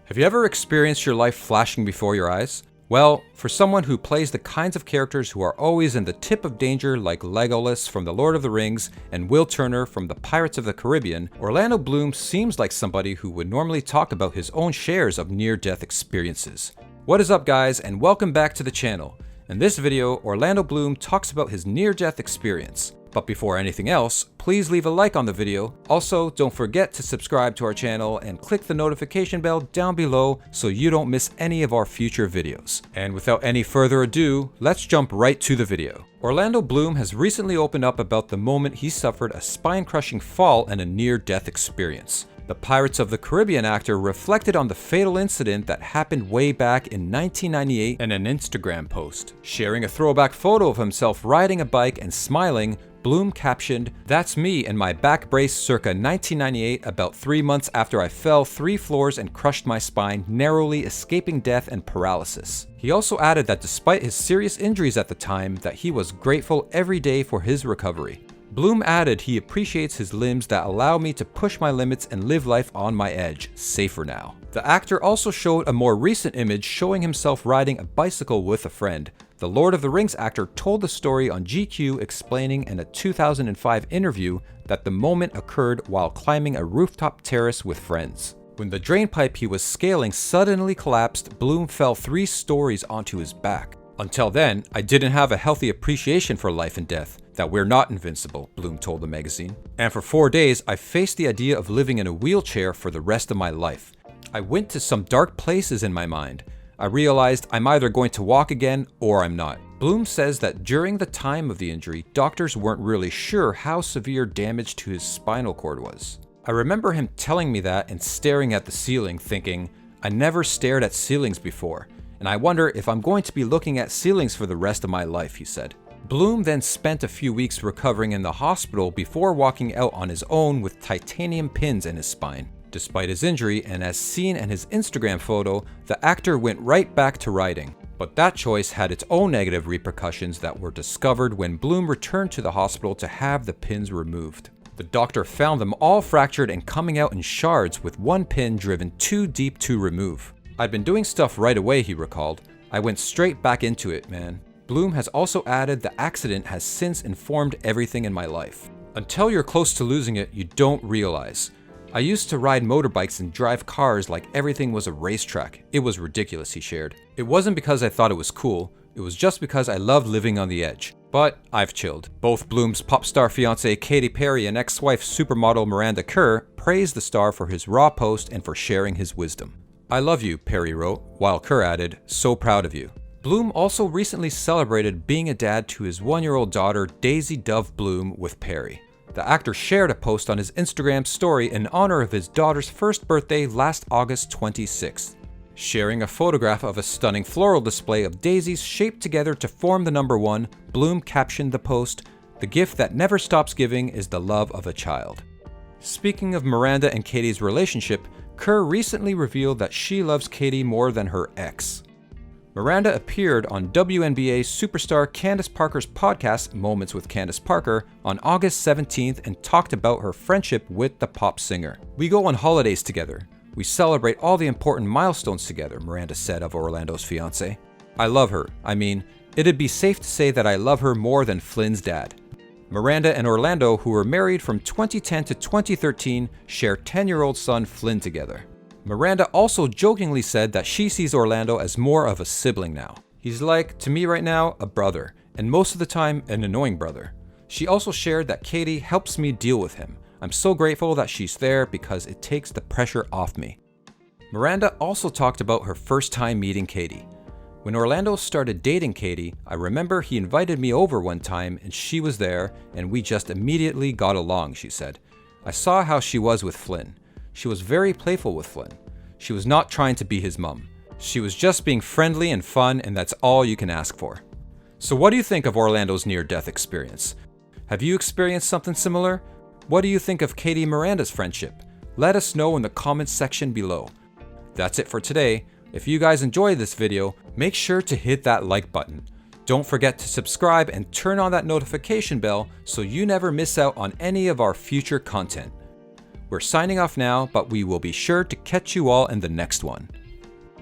Have you ever experienced your life flashing before your eyes? Well, for someone who plays the kinds of characters who are always in the tip of danger like Legolas from The Lord of the Rings and Will Turner from the Pirates of the Caribbean, Orlando Bloom seems like somebody who would normally talk about his own shares of near-death experiences. What is up, guys, and welcome back to the channel. In this video, Orlando Bloom talks about his near-death experience. But before anything else, please leave a like on the video. Also, don't forget to subscribe to our channel and click the notification bell down below so you don't miss any of our future videos. And without any further ado, let's jump right to the video. Orlando Bloom has recently opened up about the moment he suffered a spine-crushing fall and a near-death experience. The Pirates of the Caribbean actor reflected on the fatal incident that happened way back in 1998 in an Instagram post. Sharing a throwback photo of himself riding a bike and smiling, Bloom captioned, "That's me in my back brace circa 1998, about 3 months after I fell 3 floors and crushed my spine, narrowly escaping death and paralysis." He also added that despite his serious injuries at the time, that he was grateful every day for his recovery. Bloom added he appreciates his limbs that allow me to push my limits and live life on my edge, safer now. The actor also showed a more recent image showing himself riding a bicycle with a friend. The Lord of the Rings actor told the story on GQ, explaining in a 2005 interview that the moment occurred while climbing a rooftop terrace with friends. When the drainpipe he was scaling suddenly collapsed, Bloom fell 3 stories onto his back. "Until then, I didn't have a healthy appreciation for life and death, that we're not invincible," Bloom told the magazine. "And for 4 days, I faced the idea of living in a wheelchair for the rest of my life. I went to some dark places in my mind. I realized I'm either going to walk again or I'm not." Bloom says that during the time of the injury, doctors weren't really sure how severe damage to his spinal cord was. "I remember him telling me that and staring at the ceiling thinking, I never stared at ceilings before, and I wonder if I'm going to be looking at ceilings for the rest of my life," he said. Bloom then spent a few weeks recovering in the hospital before walking out on his own with titanium pins in his spine. Despite his injury, and as seen in his Instagram photo, the actor went right back to riding. But that choice had its own negative repercussions that were discovered when Bloom returned to the hospital to have the pins removed. The doctor found them all fractured and coming out in shards, with one pin driven too deep to remove. "I'd been doing stuff right away," he recalled. "I went straight back into it, man." Bloom has also added the accident has since informed everything in my life. "Until you're close to losing it, you don't realize. I used to ride motorbikes and drive cars like everything was a racetrack. It was ridiculous," he shared. "It wasn't because I thought it was cool, it was just because I loved living on the edge. But I've chilled." Both Bloom's pop star fiancée Katy Perry and ex-wife supermodel Miranda Kerr praised the star for his raw post and for sharing his wisdom. "I love you," Perry wrote, while Kerr added, "So proud of you." Bloom also recently celebrated being a dad to his 1-year-old daughter Daisy Dove Bloom with Perry. The actor shared a post on his Instagram story in honor of his daughter's first birthday last August 26th. Sharing a photograph of a stunning floral display of daisies shaped together to form the number 1, Bloom captioned the post, "The gift that never stops giving is the love of a child." Speaking of Miranda and Katy's relationship, Kerr recently revealed that she loves Katy more than her ex. Miranda appeared on WNBA superstar Candace Parker's podcast, Moments with Candace Parker, on August 17th and talked about her friendship with the pop singer. "We go on holidays together. We celebrate all the important milestones together," Miranda said of Orlando's fiancé. "I love her. I mean, it'd be safe to say that I love her more than Flynn's dad." Miranda and Orlando, who were married from 2010 to 2013, share 10-year-old son Flynn together. Miranda also jokingly said that she sees Orlando as more of a sibling now. "He's like, to me right now, a brother, and most of the time, an annoying brother." She also shared that Katy helps me deal with him. "I'm so grateful that she's there because it takes the pressure off me." Miranda also talked about her first time meeting Katy. "When Orlando started dating Katy, I remember he invited me over one time and she was there and we just immediately got along," she said. "I saw how she was with Flynn. She was very playful with Flynn. She was not trying to be his mom. She was just being friendly and fun, and that's all you can ask for." So what do you think of Orlando's near-death experience? Have you experienced something similar? What do you think of Katy and Miranda's friendship? Let us know in the comments section below. That's it for today. If you guys enjoyed this video, make sure to hit that like button. Don't forget to subscribe and turn on that notification bell so you never miss out on any of our future content. We're signing off now, but we will be sure to catch you all in the next one.